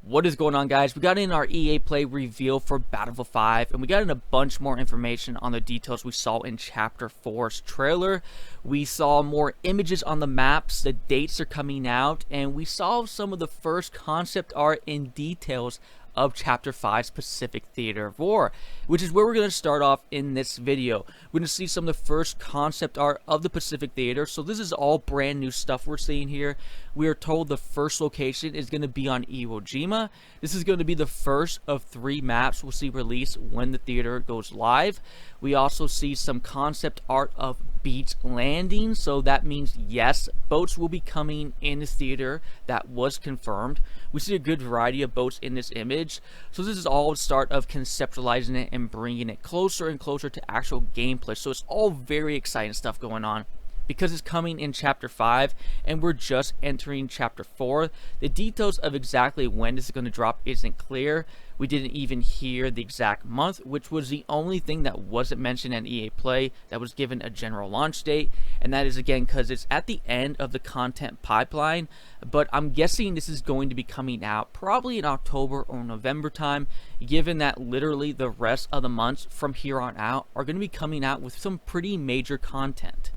What is going on, guys? We got in our EA Play reveal for Battlefield 5, and we got in a bunch more information on the details we saw in Chapter 4's trailer. We saw more images on the maps, the dates are coming out, and we saw some of the first concept art and details of Chapter 5's Pacific Theater of War, which is where we're going to start off in this video. We're going to see some of the first concept art of the Pacific Theater, so this is all brand new stuff we're seeing here. We are told the first location is going to be on Iwo Jima. This is going to be the first of 3 maps we'll see released when the theater goes live. We also see some concept art of beach landing, so that means yes, boats will be coming in the theater. That was confirmed. We see a good variety of boats in this image, so this is all the start of conceptualizing it and bringing it closer and closer to actual gameplay. So it's all very exciting stuff going on. Because it's coming in Chapter 5 and we're just entering Chapter 4, the details of exactly when this is going to drop isn't clear. We didn't even hear the exact month, which was the only thing that wasn't mentioned in EA Play that was given a general launch date, and that is again because it's at the end of the content pipeline, but I'm guessing this is going to be coming out probably in October or November time, given that literally the rest of the months from here on out are going to be coming out with some pretty major content.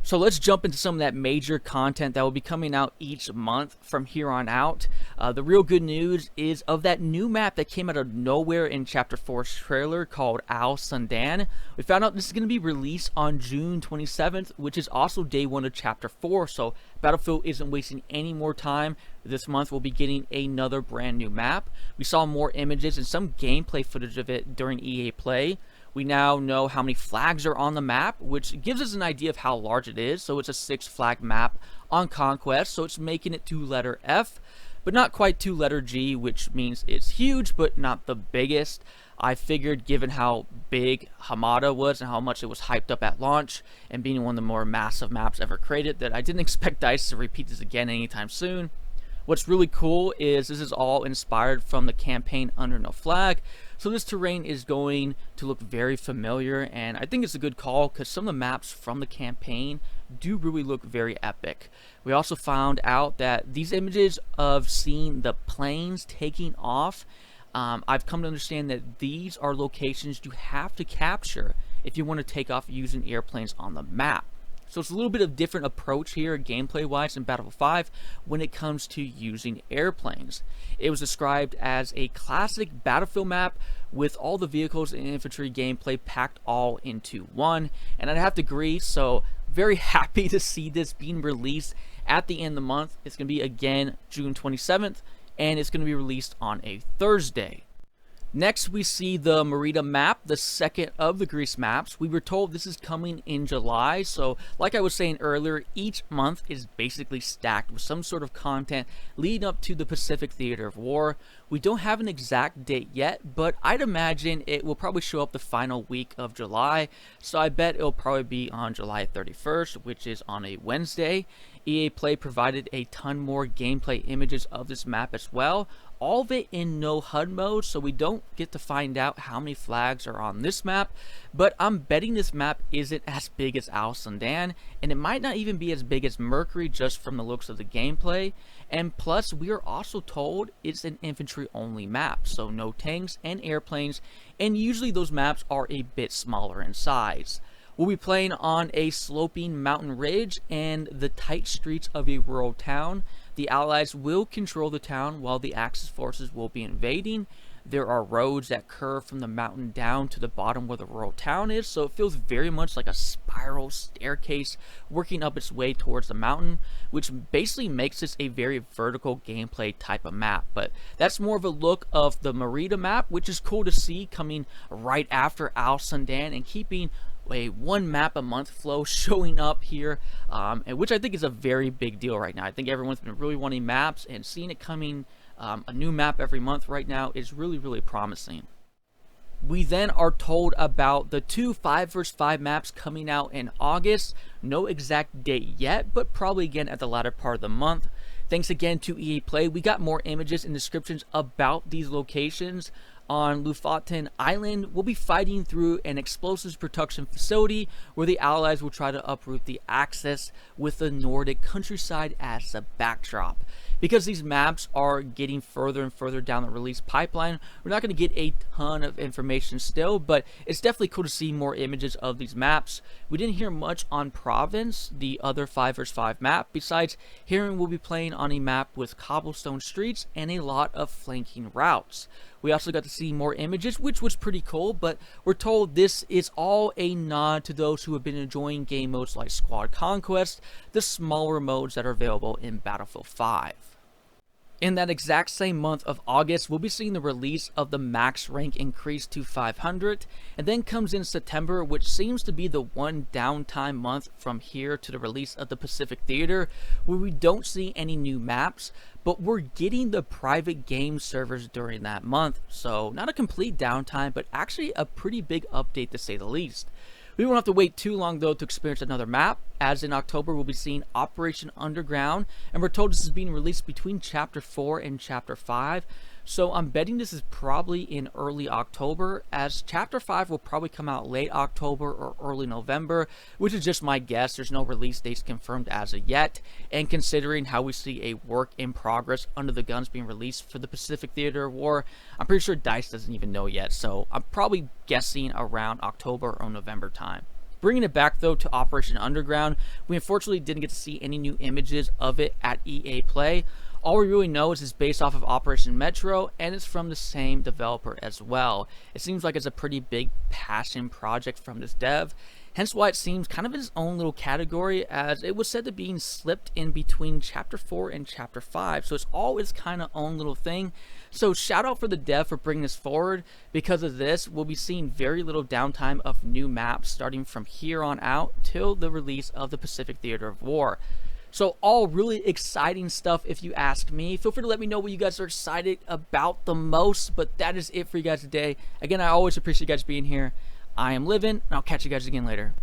So let's jump into some of that major content that will be coming out each month from here on out. The real good news is of that new map that came out of nowhere in Chapter 4's trailer called Al Sundan. We found out this is going to be released on June 27th, which is also day 1 of Chapter 4. So Battlefield isn't wasting any more time. This month we'll be getting another brand new map. We saw more images and some gameplay footage of it during EA Play. We now know how many flags are on the map, which gives us an idea of how large it is. So it's a 6-flag map on Conquest, so it's making it to letter F, but not quite to letter G, which means it's huge, but not the biggest. I figured, given how big Hamada was and how much it was hyped up at launch, and being one of the more massive maps ever created, that I didn't expect DICE to repeat this again anytime soon. What's really cool is this is all inspired from the campaign Under No Flag, so this terrain is going to look very familiar, and I think it's a good call because some of the maps from the campaign do really look very epic. We also found out that these images of seeing the planes taking off, I've come to understand that these are locations you have to capture if you want to take off using airplanes on the map. So it's a little bit of different approach here gameplay wise in Battlefield 5 when it comes to using airplanes. It was described as a classic Battlefield map with all the vehicles and infantry gameplay packed all into one, and I'd have to agree, so very happy to see this being released at the end of the month. It's going to be again June 27th, and it's going to be released on a Thursday. Next, we see the Merida map, the second of the Greece maps. We were told this is coming in July, so like I was saying earlier, each month is basically stacked with some sort of content leading up to the Pacific Theater of War. We don't have an exact date yet, but I'd imagine it will probably show up the final week of July, so I bet it'll probably be on July 31st, which is on a Wednesday. EA Play provided a ton more gameplay images of this map as well, all of it in no HUD mode, so we don't get to find out how many flags are on this map, but I'm betting this map isn't as big as Al Sundan, and it might not even be as big as Mercury just from the looks of the gameplay. And plus, we are also told it's an infantry only map, so no tanks and airplanes, and usually those maps are a bit smaller in size. We'll be playing on a sloping mountain ridge and the tight streets of a rural town. The Allies will control the town while the Axis forces will be invading. There are roads that curve from the mountain down to the bottom where the rural town is, so it feels very much like a spiral staircase working up its way towards the mountain, which basically makes this a very vertical gameplay type of map. But that's more of a look of the Merida map, which is cool to see coming right after Al Sundan and keeping a 1 map a month flow showing up here, and which I think is a very big deal right now. I think everyone's been really wanting maps, and seeing it coming a new map every month right now is really promising. We then are told about the 2 5 vs 5 maps coming out in August. No exact date yet, but probably again at the latter part of the month. Thanks again to EA Play. We got more images and descriptions about these locations. On Lofoten Island, we'll be fighting through an explosives production facility where the Allies will try to uproot the Axis with the Nordic countryside as a backdrop. because these maps are getting further and further down the release pipeline, we're not going to get a ton of information still, but it's definitely cool to see more images of these maps. We didn't hear much on Province, the other 5 vs 5 map, besides hearing we'll be playing on a map with cobblestone streets and a lot of flanking routes. We also got to see more images, which was pretty cool, but we're told this is all a nod to those who have been enjoying game modes like Squad Conquest, the smaller modes that are available in Battlefield 5. In that exact same month of August, we'll be seeing the release of the max rank increase to 500, and then comes in September, which seems to be the one downtime month from here to the release of the Pacific Theater, where we don't see any new maps, but we're getting the private game servers during that month, so not a complete downtime, but actually a pretty big update to say the least. We won't have to wait too long though to experience another map, as in October we'll be seeing Operation Underground, and we're told this is being released between Chapter 4 and Chapter 5, so I'm betting this is probably in early October, as Chapter 5 will probably come out late October or early November, which is just my guess. There's no release dates confirmed as of yet, and considering how we see a work in progress Under the Guns being released for the Pacific Theater of War, I'm pretty sure DICE doesn't even know yet, so I'm probably guessing around October or November time. Bringing it back though to Operation Underground, we unfortunately didn't get to see any new images of it at EA Play. All we really know is it's based off of Operation Metro, and it's from the same developer as well. It seems like it's a pretty big passion project from this dev, hence why it seems kind of in its own little category, as it was said to being slipped in between Chapter 4 and Chapter 5, so it's all its kind of own little thing. So shout out for the dev for bringing this forward. Because of this, we'll be seeing very little downtime of new maps starting from here on out till the release of the Pacific Theater of War. So all really exciting stuff if you ask me. Feel free to let me know what you guys are excited about the most, but that is it for you guys today. Again, I always appreciate you guys being here. I am Livin', and I'll catch you guys again later.